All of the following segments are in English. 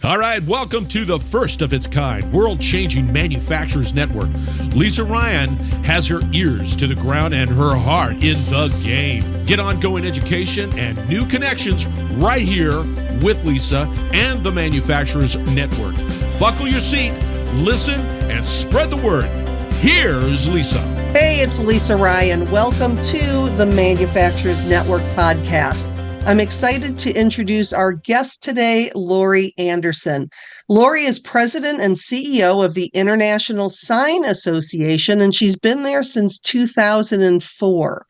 All right, welcome to the first of its kind, world-changing manufacturers network. Lisa Ryan has her ears to the ground and her heart in the game. Get ongoing education and new connections right here with Lisa and the Manufacturers Network. Buckle your seat, listen, and spread the word. Here's Lisa. Hey, it's Lisa Ryan. Welcome to the Manufacturers Network podcast. I'm excited to introduce our guest today, Lori Anderson. Lori is president and CEO of the International Sign Association, and she's been there since 2004.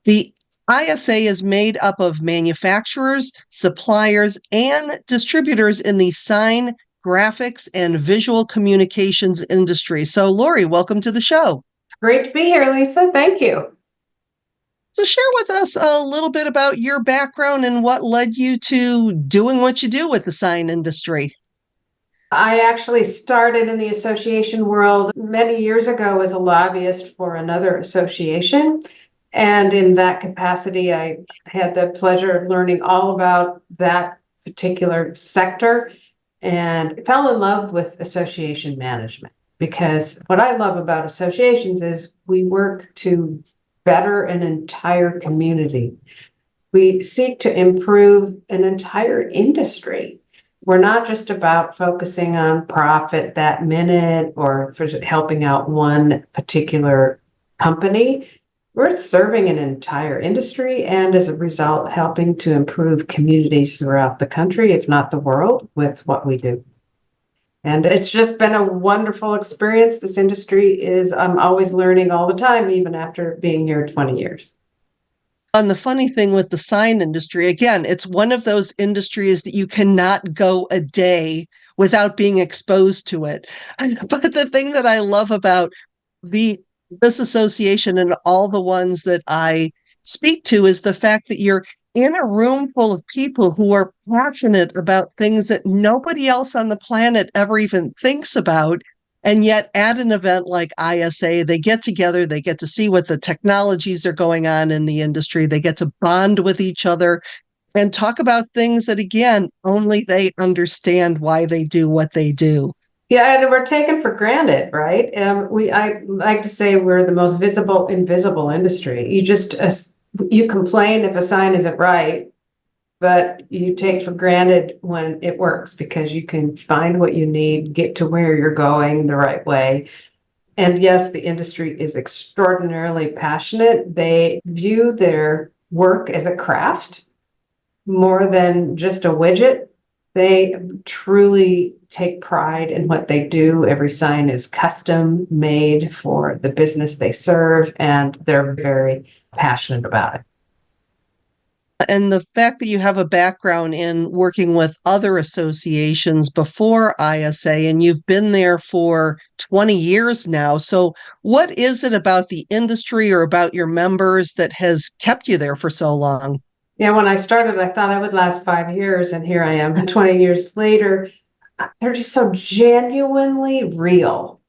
The ISA is made up of manufacturers, suppliers, and distributors in the sign, graphics, and visual communications industry. So, Lori, welcome to the show. It's great to be here, Lisa. Thank you. So share with us a little bit about your background and what led you to doing what you do with the sign industry. I actually started in the association world many years ago as a lobbyist for another association. And in that capacity, I had the pleasure of learning all about that particular sector and fell in love with association management. Because what I love about associations is we work to better an entire community. We seek to improve an entire industry. We're not just about focusing on profit that minute or for helping out one particular company. We're serving an entire industry and as a result, helping to improve communities throughout the country, if not the world, with what we do. And it's just been a wonderful experience. This industry I'm always learning all the time, even after being here 20 years. And the funny thing with the sign industry, again, it's one of those industries that you cannot go a day without being exposed to it. But the thing that I love about this association and all the ones that I speak to is the fact that you're in a room full of people who are passionate about things that nobody else on the planet ever even thinks about. And yet at an event like ISA, they get together, they get to see what the technologies are going on in the industry. They get to bond with each other and talk about things that, again, only they understand why they do what they do. Yeah, and we're taken for granted, right? I like to say we're the most visible, invisible industry. You complain if a sign isn't right, but you take for granted when it works because you can find what you need, get to where you're going the right way. And yes, the industry is extraordinarily passionate. They view their work as a craft more than just a widget. They truly take pride in what they do. Every sign is custom made for the business they serve, and they're very passionate about it. And the fact that you have a background in working with other associations before ISA, and you've been there for 20 years now. So what is it about the industry or about your members that has kept you there for so long? Yeah, when I started, I thought I would last 5 years, and here I am 20 years later. They're just so genuinely real.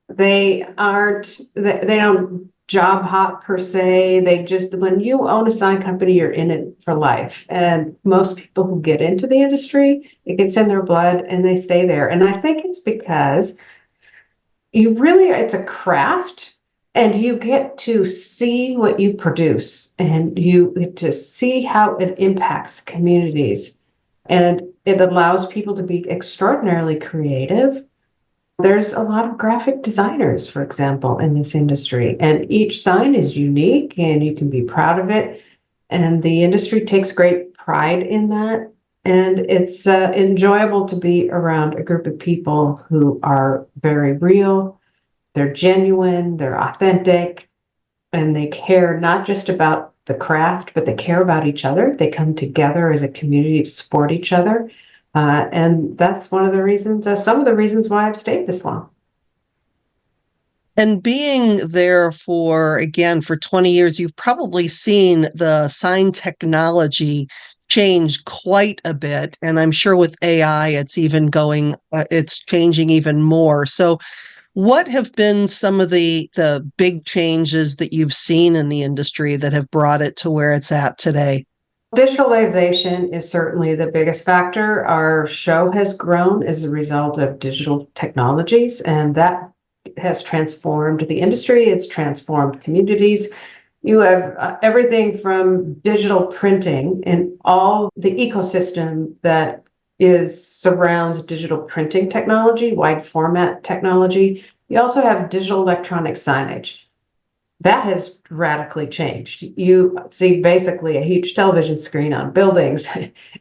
They don't job hop per se. When you own a sign company, you're in it for life. And most people who get into the industry, it gets in their blood and they stay there. And I think it's because it's a craft. And you get to see what you produce and you get to see how it impacts communities. And it allows people to be extraordinarily creative. There's a lot of graphic designers, for example, in this industry, and each sign is unique and you can be proud of it. And the industry takes great pride in that. And it's enjoyable to be around a group of people who are very real. They're genuine, they're authentic, and they care not just about the craft, but they care about each other. They come together as a community to support each other. And that's one of the reasons, some of the reasons why I've stayed this long. And being there for 20 years, you've probably seen the sign technology change quite a bit. And I'm sure with AI, it's changing even more. So what have been some of the big changes that you've seen in the industry that have brought it to where it's at today? Digitalization is certainly the biggest factor. Our show has grown as a result of digital technologies, and that has transformed the industry. It's transformed communities. You have everything from digital printing and all the ecosystem that surrounds digital printing technology, wide format technology. You also have digital electronic signage. That has radically changed. You see basically a huge television screen on buildings,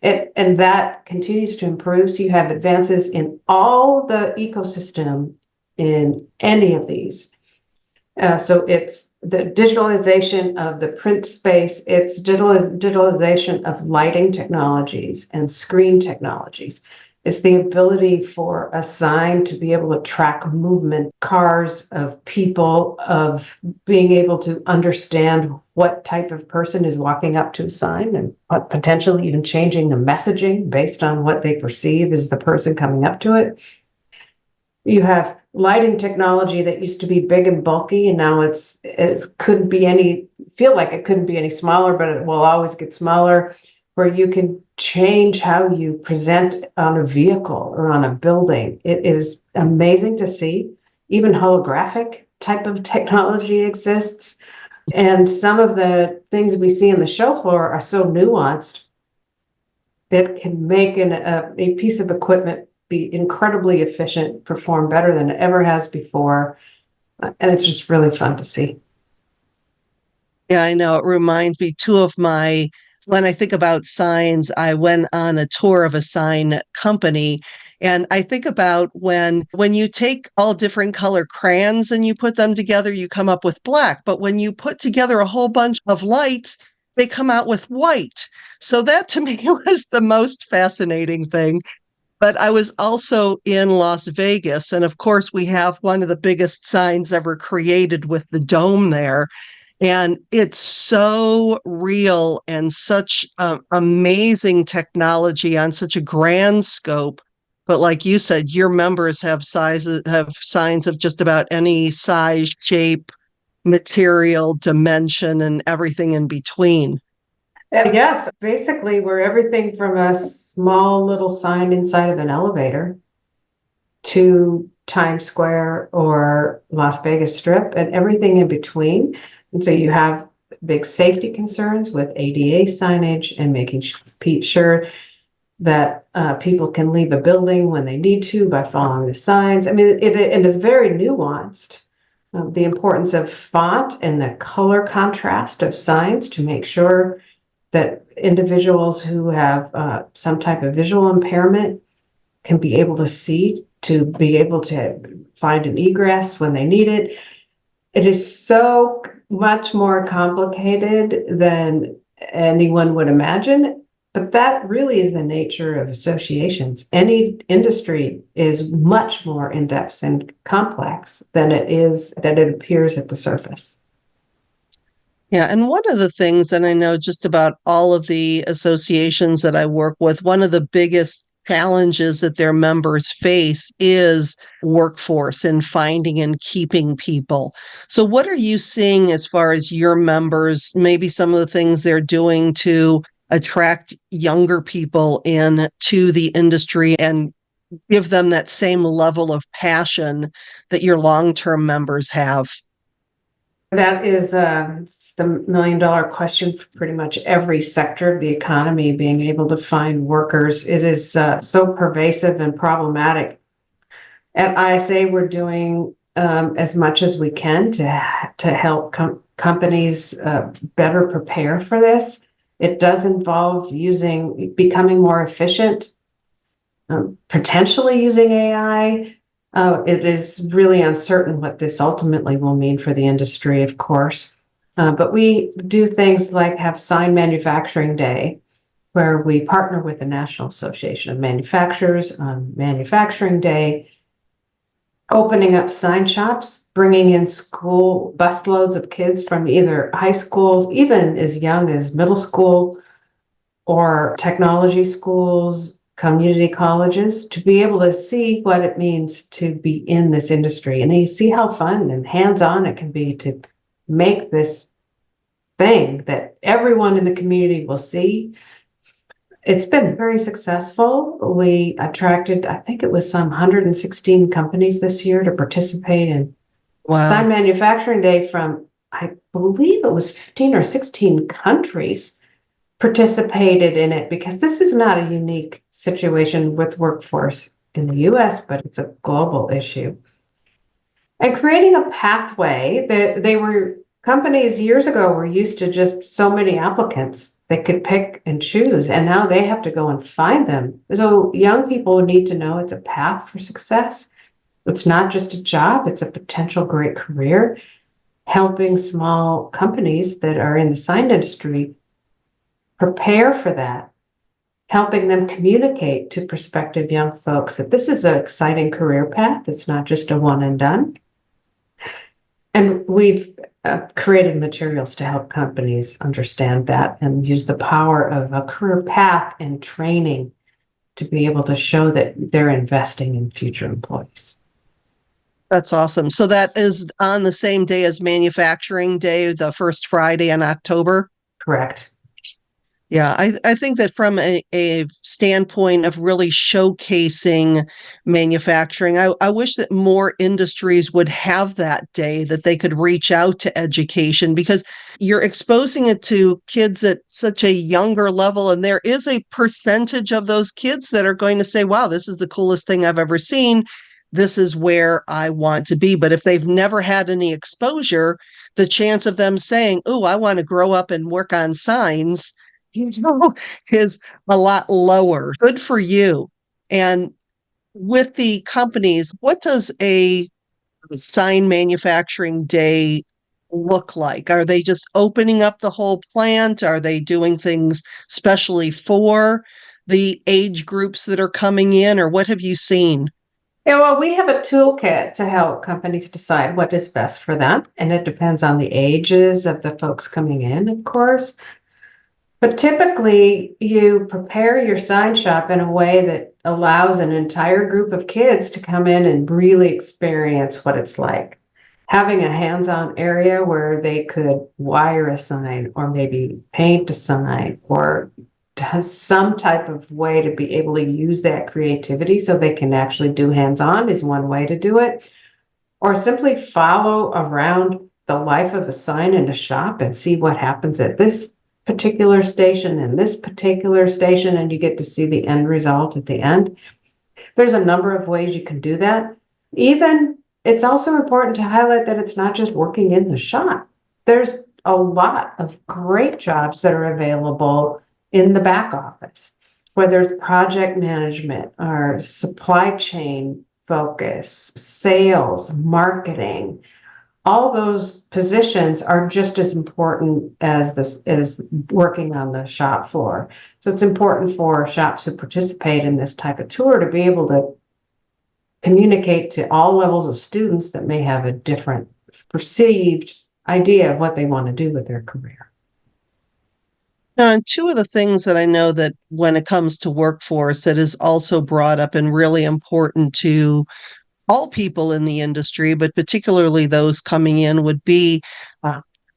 and that continues to improve. So you have advances in all the ecosystem in any of these. So it's the digitalization of the print space, it's digitalization of lighting technologies and screen technologies. It's the ability for a sign to be able to track movement, cars, of people, of being able to understand what type of person is walking up to a sign and potentially even changing the messaging based on what they perceive as the person coming up to it. You have lighting technology that used to be big and bulky, and now it couldn't be feel like it couldn't be any smaller, but it will always get smaller, where you can change how you present on a vehicle or on a building. It is amazing to see. Even holographic type of technology exists. And some of the things we see in the show floor are so nuanced that can make a piece of equipment be incredibly efficient, perform better than it ever has before. And it's just really fun to see. Yeah, I know. It reminds me when I think about signs, I went on a tour of a sign company. And I think about when you take all different color crayons and you put them together, you come up with black. But when you put together a whole bunch of lights, they come out with white. So that to me was the most fascinating thing. But I was also in Las Vegas. And of course, we have one of the biggest signs ever created with the dome there. And it's so real and such amazing technology on such a grand scope. But like you said, your members have signs of just about any size, shape, material, dimension, and everything in between. Yes, basically, we're everything from a small little sign inside of an elevator to Times Square or Las Vegas Strip and everything in between. And so you have big safety concerns with ADA signage and making sure that people can leave a building when they need to by following the signs. I mean, it is very nuanced. The importance of font and the color contrast of signs to make sure that individuals who have some type of visual impairment can be able to see, to be able to find an egress when they need it. It is so much more complicated than anyone would imagine, but that really is the nature of associations. Any industry is much more in-depth and complex than it appears at the surface. Yeah, and one of the things, and I know just about all of the associations that I work with, one of the biggest challenges that their members face is workforce and finding and keeping people. So what are you seeing as far as your members, maybe some of the things they're doing to attract younger people into the industry and give them that same level of passion that your long-term members have? That is the million-dollar question for pretty much every sector of the economy, being able to find workers. It is so pervasive and problematic. At ISA, we're doing as much as we can to help companies better prepare for this. It does involve becoming more efficient, potentially using AI. It is really uncertain what this ultimately will mean for the industry, of course. But we do things like have Sign Manufacturing Day, where we partner with the National Association of Manufacturers on Manufacturing Day, opening up sign shops, bringing in school busloads of kids from either high schools, even as young as middle school, or technology schools, community colleges, to be able to see what it means to be in this industry. And you see how fun and hands-on it can be to make this thing that everyone in the community will see. It's been very successful. We attracted, I think it was some 116 companies this year to participate in Wow. Sign Manufacturing Day from, I believe it was 15 or 16 countries participated in it, because this is not a unique situation with workforce in the US, but it's a global issue. And creating a pathway that they were, companies years ago were used to just so many applicants they could pick and choose, and now they have to go and find them. So young people need to know it's a path for success. It's not just a job, it's a potential great career. Helping small companies that are in the sign industry prepare for that, helping them communicate to prospective young folks that this is an exciting career path. It's not just a one and done. And we've created materials to help companies understand that and use the power of a career path and training to be able to show that they're investing in future employees. That's awesome. So that is on the same day as Manufacturing Day, the first Friday in October? Correct. Yeah, I think that from a standpoint of really showcasing manufacturing, I wish that more industries would have that day, that they could reach out to education, because you're exposing it to kids at such a younger level. And there is a percentage of those kids that are going to say, wow, this is the coolest thing I've ever seen. This is where I want to be. But if they've never had any exposure, the chance of them saying, oh, I want to grow up and work on signs, is a lot lower. Good for you. And with the companies, what does a sign manufacturing day look like? Are they just opening up the whole plant? Are they doing things specially for the age groups that are coming in, or what have you seen? Yeah, well, we have a toolkit to help companies decide what is best for them. And it depends on the ages of the folks coming in, of course. But typically, you prepare your sign shop in a way that allows an entire group of kids to come in and really experience what it's like. Having a hands-on area where they could wire a sign or maybe paint a sign or has some type of way to be able to use that creativity so they can actually do hands-on is one way to do it. Or simply follow around the life of a sign in a shop and see what happens at this particular station and this particular station, and you get to see the end result at the end. There's a number of ways you can do that. Even it's also important to highlight that it's not just working in the shop. There's a lot of great jobs that are available in the back office, whether it's project management or supply chain focus, sales, marketing. All those positions are just as important as this is working on the shop floor. So it's important for shops who participate in this type of tour to be able to communicate to all levels of students that may have a different perceived idea of what they want to do with their career. Now, and two of the things that I know that when it comes to workforce that is also brought up and really important to all people in the industry, but particularly those coming in, would be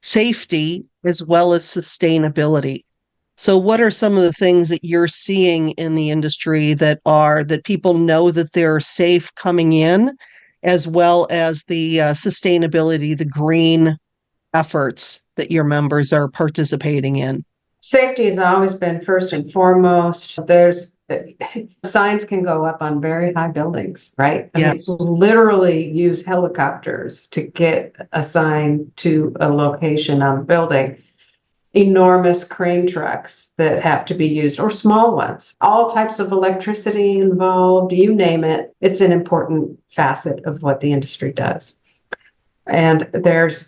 safety as well as sustainability. So what are some of the things that you're seeing in the industry that people know that they're safe coming in, as well as the sustainability, the green efforts that your members are participating in? Safety has always been first and foremost. There's signs can go up on very high buildings, right? Yes. I mean, literally use helicopters to get a sign to a location on a building. Enormous crane trucks that have to be used, or small ones. All types of electricity involved, you name it. It's an important facet of what the industry does. And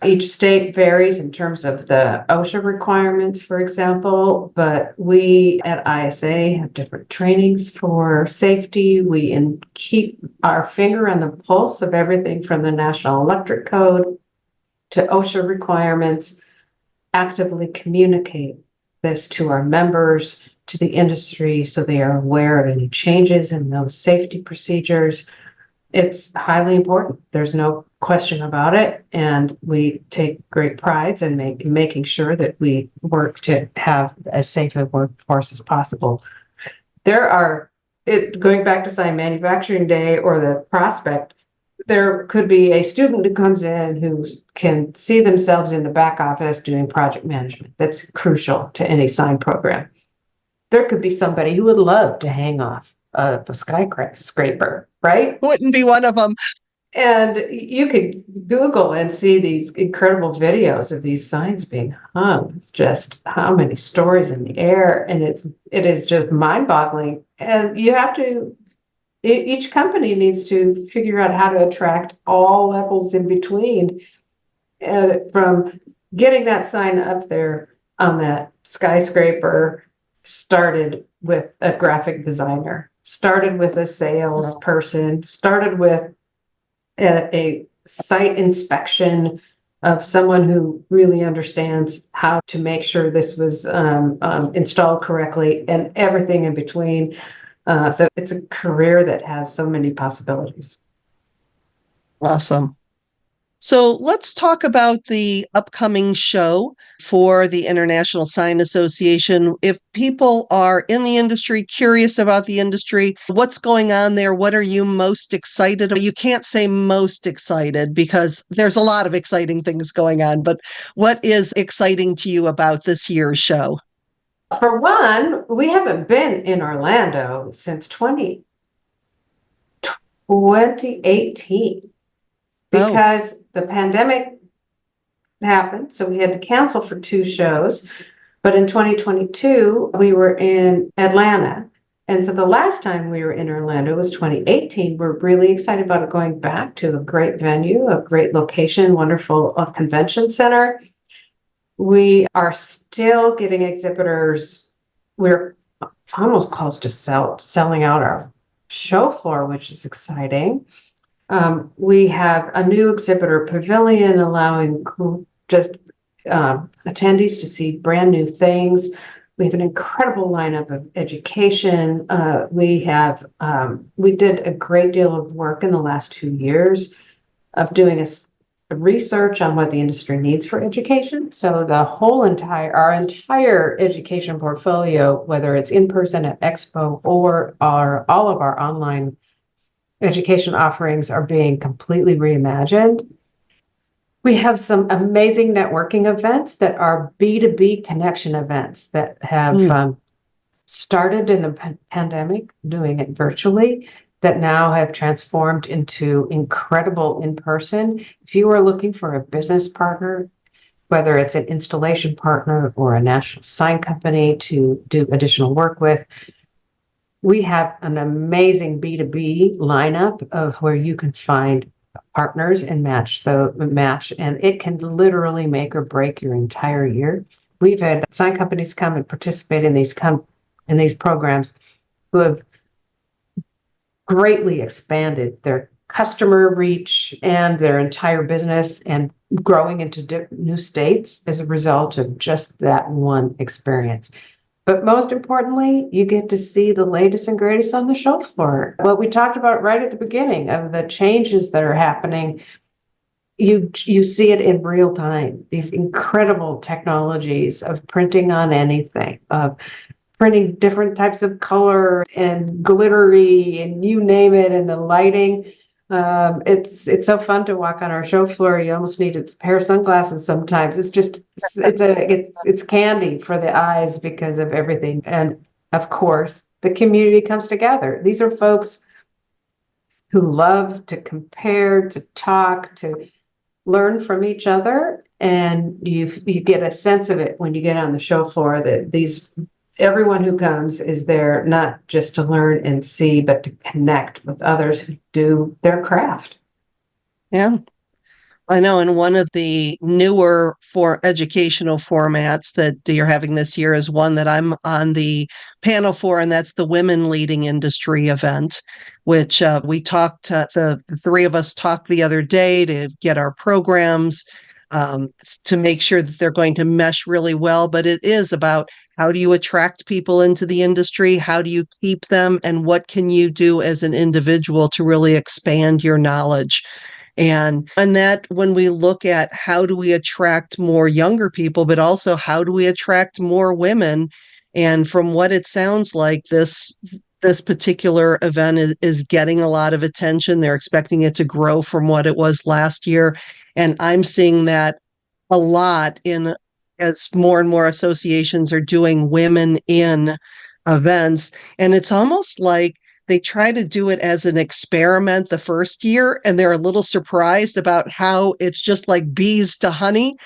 each state varies in terms of the OSHA requirements, for example, but we at ISA have different trainings for safety. We keep our finger on the pulse of everything from the National Electric Code to OSHA requirements, actively communicate this to our members, to the industry, so they are aware of any changes in those safety procedures. It's highly important. There's no question about it, and we take great prides in making sure that we work to have as safe a workforce as possible. Going back to Sign Manufacturing Day or the prospect, there could be a student who comes in who can see themselves in the back office doing project management. That's crucial to any sign program. There could be somebody who would love to hang off a skyscraper, right? Wouldn't be one of them. And you could Google and see these incredible videos of these signs being hung. It's just how many stories in the air, and it is just mind-boggling. And you have to, each company needs to figure out how to attract all levels in between, from getting that sign up there on that skyscraper. Started with a graphic designer, started with a salesperson, started with a site inspection of someone who really understands how to make sure this was installed correctly, and everything in between. So it's a career that has so many possibilities. Awesome. So let's talk about the upcoming show for the International Sign Association. If people are in the industry, curious about the industry, what's going on there? What are you most excited about? You can't say most excited because there's a lot of exciting things going on, but what is exciting to you about this year's show? For one, we haven't been in Orlando since 2018. Because the pandemic happened, so we had to cancel for 2 shows. But in 2022, we were in Atlanta. And so the last time we were in Orlando was 2018. We're really excited about it, going back to a great venue, a great location, wonderful convention center. We are still getting exhibitors. We're almost close to selling out our show floor, which is exciting. We have a new exhibitor pavilion allowing attendees to see brand new things. We have an incredible lineup of education. We did a great deal of work in the last 2 years of doing a research on what the industry needs for education. So our entire education portfolio, whether it's in person at Expo or all of our online education offerings, are being completely reimagined. We have some amazing networking events that are B2B connection events that have started in the pandemic, doing it virtually, that now have transformed into incredible in-person. If you are looking for a business partner, whether it's an installation partner or a national sign company to do additional work with, we have an amazing B2B lineup of where you can find partners and match, and it can literally make or break your entire year. We've had sign companies come and participate in these programs who have greatly expanded their customer reach and their entire business, and growing into new states as a result of just that one experience. But most importantly, you get to see the latest and greatest on the show floor. What we talked about right at the beginning of the changes that are happening, you see it in real time. These incredible technologies of printing on anything, of printing different types of color and glittery and you name it, and the lighting. It's so fun to walk on our show floor. You almost need a pair of sunglasses sometimes. It's candy for the eyes because of everything. And of course, the community comes together. These are folks who love to compare, to talk, to learn from each other, and you get a sense of it when you get on the show floor that everyone who comes is there not just to learn and see, but to connect with others who do their craft. Yeah, I know. And one of the newer educational formats that you're having this year is one that I'm on the panel for, and that's the Women Leading Industry event, which we talked, the 3 of us talked the other day to get our programs to make sure that they're going to mesh really well. But it is about, how do you attract people into the industry? How do you keep them? And what can you do as an individual to really expand your knowledge? And that when we look at how do we attract more younger people, but also how do we attract more women? And from what it sounds like, this particular event is getting a lot of attention. They're expecting it to grow from what it was last year. And I'm seeing that a lot in as more and more associations are doing women in events. And it's almost like they try to do it as an experiment the first year, and they're a little surprised about how it's just like bees to honey.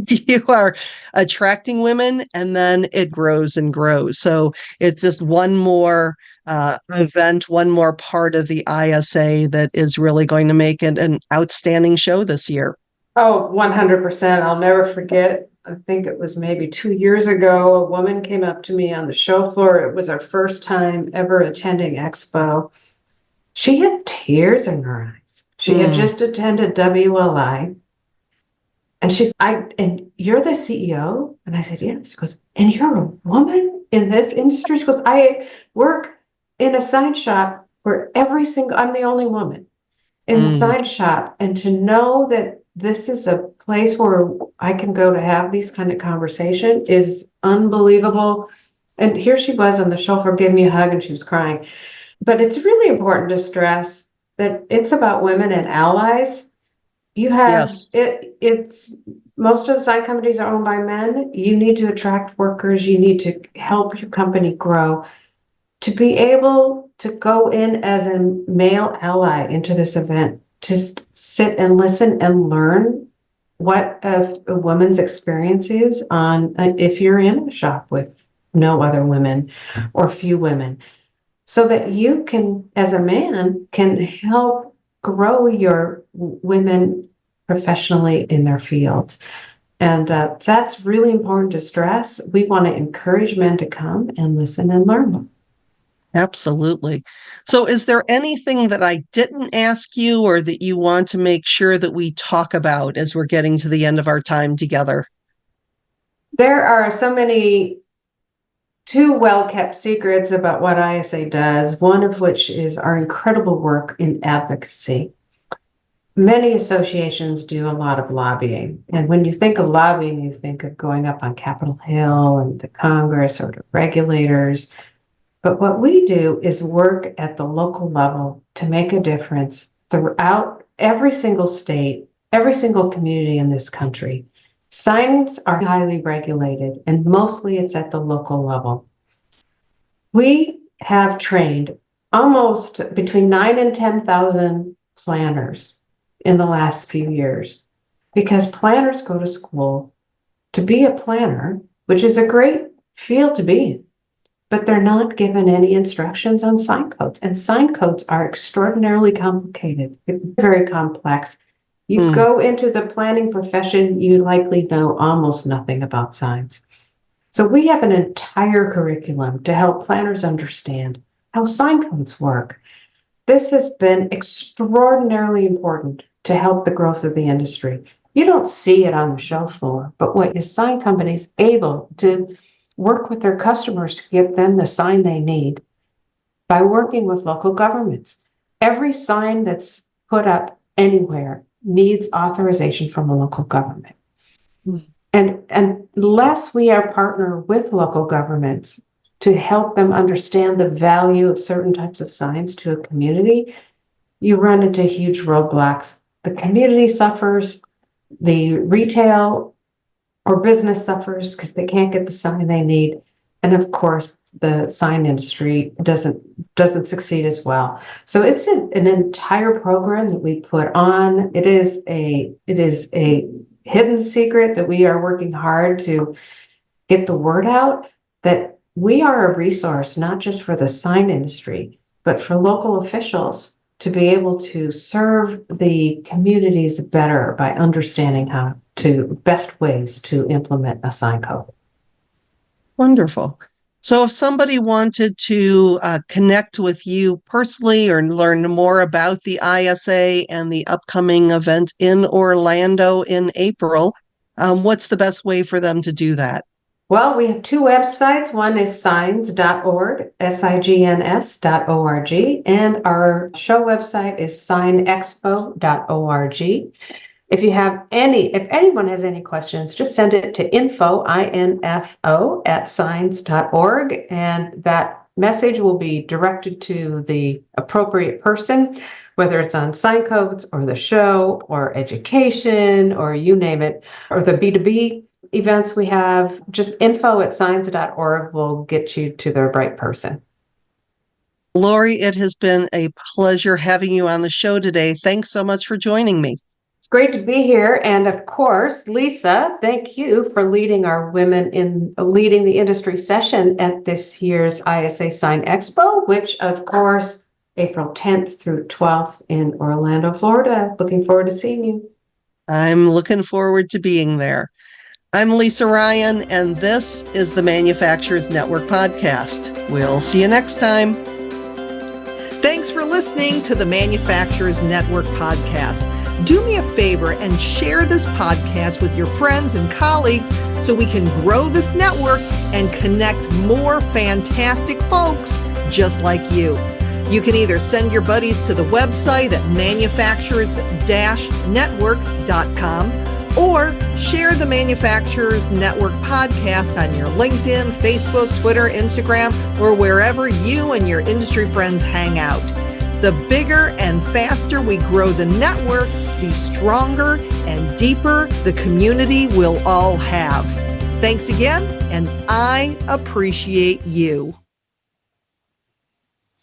You are attracting women, and then it grows and grows. So it's just one more event, one more part of the ISA that is really going to make it an outstanding show this year. Oh, 100%. I'll never forget. I think it was maybe 2 years ago. A woman came up to me on the show floor. It was our first time ever attending Expo. She had tears in her eyes. She had just attended WLI. And and you're the CEO? And I said, yes. She goes, and you're a woman in this industry? She goes, I work in a sign shop where I'm the only woman in the sign shop. And to know that this is a place where I can go to have these kind of conversation is unbelievable. And here she was on the show floor, giving me a hug, and she was crying. But it's really important to stress that it's about women and allies. You have it's most of the sign companies are owned by men. You need to attract workers. You need to help your company grow. To be able to go in as a male ally into this event, to sit and listen and learn what a woman's experience is on if you're in a shop with no other women or few women, so that you can, as a man, can help grow your women professionally in their fields. And that's really important to stress. We want to encourage men to come and listen and learn. Absolutely. So is there anything that I didn't ask you or that you want to make sure that we talk about as we're getting to the end of our time together? There are so many two well-kept secrets about what ISA does, one of which is our incredible work in advocacy. Many associations do a lot of lobbying. And when you think of lobbying, you think of going up on Capitol Hill and to Congress or to regulators. But what we do is work at the local level to make a difference throughout every single state, every single community in this country. Signs are highly regulated, and mostly it's at the local level. We have trained almost between 9,000 and 10,000 planners in the last few years, because planners go to school to be a planner, which is a great field to be in. But they're not given any instructions on sign codes. And sign codes are extraordinarily complicated, very complex. You go into the planning profession, you likely know almost nothing about signs. So we have an entire curriculum to help planners understand how sign codes work. This has been extraordinarily important to help the growth of the industry. You don't see it on the show floor, but what is sign companies able to work with their customers to get them the sign they need by working with local governments. Every sign that's put up anywhere needs authorization from a local government. And unless we are partner with local governments to help them understand the value of certain types of signs to a community, you run into huge roadblocks. The community suffers, the retail or business suffers because they can't get the sign they need. And of course, the sign industry doesn't succeed as well. So it's an entire program that we put on. It is a hidden secret that we are working hard to get the word out, that we are a resource, not just for the sign industry, but for local officials to be able to serve the communities better by understanding how to best ways to implement a sign code. Wonderful. So if somebody wanted to connect with you personally or learn more about the ISA and the upcoming event in Orlando in April, what's the best way for them to do that? Well, we have two websites. One is signs.org, signs.org, and our show website is signexpo.org. If anyone has any questions, just send it to info at signs.org, and that message will be directed to the appropriate person, whether it's on sign codes or the show or education or you name it, or the B2B events we have. Just info at signs.org will get you to the right person. Lori, it has been a pleasure having you on the show today. Thanks so much for joining me. It's great to be here. And of course, Lisa, thank you for leading the industry session at this year's ISA Sign Expo, which of course, April 10th through 12th in Orlando, Florida. Looking forward to seeing you. I'm looking forward to being there. I'm Lisa Ryan, and this is the Manufacturers Network podcast. We'll see you next time. Thanks for listening to the Manufacturers Network podcast. Do me a favor and share this podcast with your friends and colleagues so we can grow this network and connect more fantastic folks just like you. You can either send your buddies to the website at manufacturers-network.com or share the Manufacturers Network podcast on your LinkedIn, Facebook, Twitter, Instagram, or wherever you and your industry friends hang out. The bigger and faster we grow the network, the stronger and deeper the community we'll all have. Thanks again, and I appreciate you.